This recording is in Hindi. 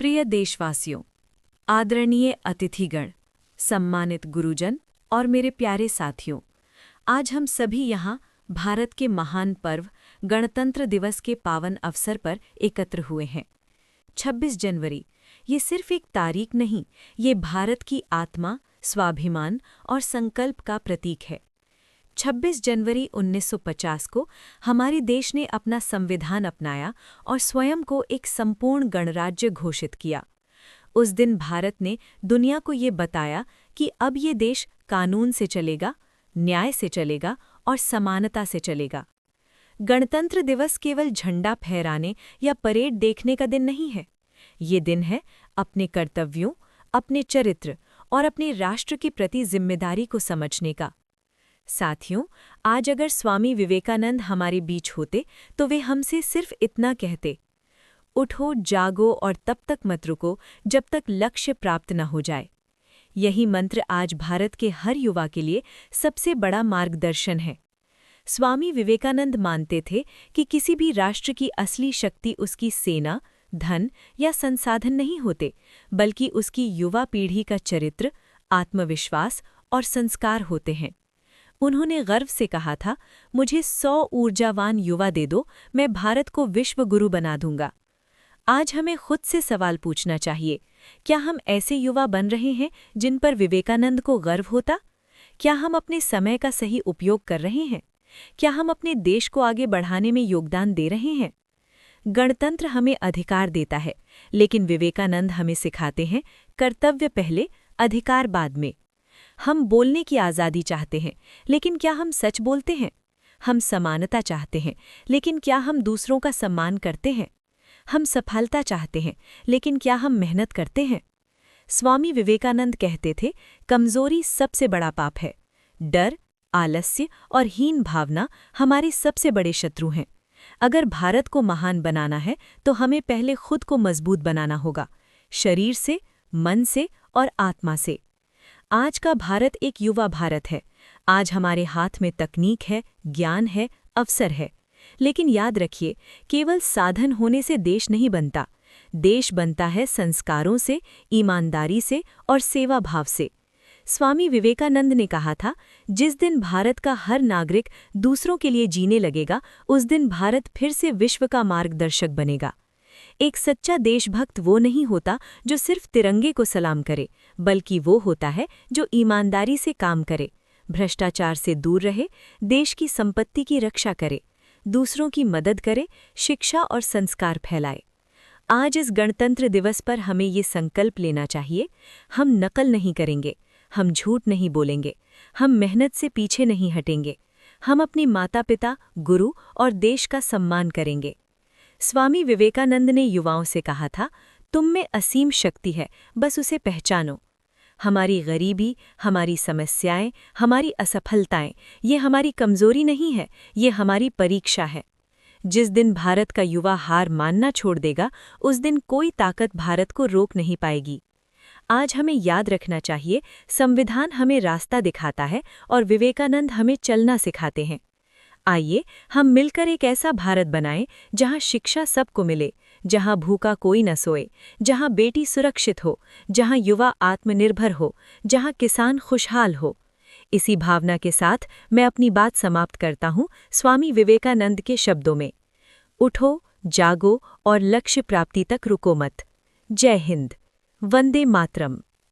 प्रिय देशवासियों, आदरणीय अतिथिगण, सम्मानित गुरुजन और मेरे प्यारे साथियों, आज हम सभी यहाँ भारत के महान पर्व गणतंत्र दिवस के पावन अवसर पर एकत्र हुए हैं। 26 जनवरी ये सिर्फ एक तारीख नहीं, ये भारत की आत्मा, स्वाभिमान और संकल्प का प्रतीक है। 26 जनवरी 1950 को हमारे देश ने अपना संविधान अपनाया और स्वयं को एक संपूर्ण गणराज्य घोषित किया। उस दिन भारत ने दुनिया को ये बताया कि अब ये देश कानून से चलेगा, न्याय से चलेगा और समानता से चलेगा। गणतंत्र दिवस केवल झंडा फहराने या परेड देखने का दिन नहीं है। ये दिन है अपने कर्तव्यों, अपने चरित्र और अपने राष्ट्र के प्रति जिम्मेदारी को समझने का। साथियों, आज अगर स्वामी विवेकानंद हमारे बीच होते तो वे हमसे सिर्फ इतना कहते, उठो, जागो और तब तक मत रुको जब तक लक्ष्य प्राप्त न हो जाए। यही मंत्र आज भारत के हर युवा के लिए सबसे बड़ा मार्गदर्शन है। स्वामी विवेकानंद मानते थे कि किसी भी राष्ट्र की असली शक्ति उसकी सेना, धन या संसाधन नहीं होते, बल्कि उसकी युवा पीढ़ी का चरित्र, आत्मविश्वास और संस्कार होते हैं। उन्होंने गर्व से कहा था, मुझे 100 ऊर्जावान युवा दे दो, मैं भारत को विश्व गुरु बना दूंगा। आज हमें खुद से सवाल पूछना चाहिए, क्या हम ऐसे युवा बन रहे हैं जिन पर विवेकानंद को गर्व होता? क्या हम अपने समय का सही उपयोग कर रहे हैं? क्या हम अपने देश को आगे बढ़ाने में योगदान दे रहे हैं? गणतंत्र हमें अधिकार देता है, लेकिन विवेकानंद हमें सिखाते हैं, कर्तव्य पहले, अधिकार बाद में। हम बोलने की आज़ादी चाहते हैं, लेकिन क्या हम सच बोलते हैं? हम समानता चाहते हैं, लेकिन क्या हम दूसरों का सम्मान करते हैं? हम सफलता चाहते हैं, लेकिन क्या हम मेहनत करते हैं? स्वामी विवेकानंद कहते थे, कमजोरी सबसे बड़ा पाप है। डर, आलस्य और हीन भावना हमारे सबसे बड़े शत्रु हैं। अगर भारत को महान बनाना है तो हमें पहले खुद को मजबूत बनाना होगा, शरीर से, मन से और आत्मा से। आज का भारत एक युवा भारत है। आज हमारे हाथ में तकनीक है, ज्ञान है, अवसर है। लेकिन याद रखिए, केवल साधन होने से देश नहीं बनता। देश बनता है संस्कारों से, ईमानदारी से और सेवा भाव से। स्वामी विवेकानंद ने कहा था, जिस दिन भारत का हर नागरिक दूसरों के लिए जीने लगेगा, उस दिन भारत फिर से विश्व का मार्गदर्शक बनेगा। एक सच्चा देशभक्त वो नहीं होता जो सिर्फ तिरंगे को सलाम करे, बल्कि वो होता है जो ईमानदारी से काम करे, भ्रष्टाचार से दूर रहे, देश की संपत्ति की रक्षा करे, दूसरों की मदद करे, शिक्षा और संस्कार फैलाए। आज इस गणतंत्र दिवस पर हमें ये संकल्प लेना चाहिए, हम नकल नहीं करेंगे, हम झूठ नहीं बोलेंगे, हम मेहनत से पीछे नहीं हटेंगे, हम अपने माता पिता, गुरु और देश का सम्मान करेंगे। स्वामी विवेकानंद ने युवाओं से कहा था, तुम में असीम शक्ति है, बस उसे पहचानो। हमारी गरीबी, हमारी समस्याएं, हमारी असफलताएं, ये हमारी कमजोरी नहीं है, ये हमारी परीक्षा है। जिस दिन भारत का युवा हार मानना छोड़ देगा, उस दिन कोई ताकत भारत को रोक नहीं पाएगी। आज हमें याद रखना चाहिए, संविधान हमें रास्ता दिखाता है और विवेकानंद हमें चलना सिखाते हैं। आइए हम मिलकर एक ऐसा भारत बनाएं जहां शिक्षा सबको मिले, जहां भूखा कोई न सोए, जहां बेटी सुरक्षित हो, जहां युवा आत्मनिर्भर हो, जहां किसान खुशहाल हो। इसी भावना के साथ मैं अपनी बात समाप्त करता हूं स्वामी विवेकानंद के शब्दों में, उठो, जागो और लक्ष्य प्राप्ति तक रुको मत। जय हिंद। वंदे मातरम।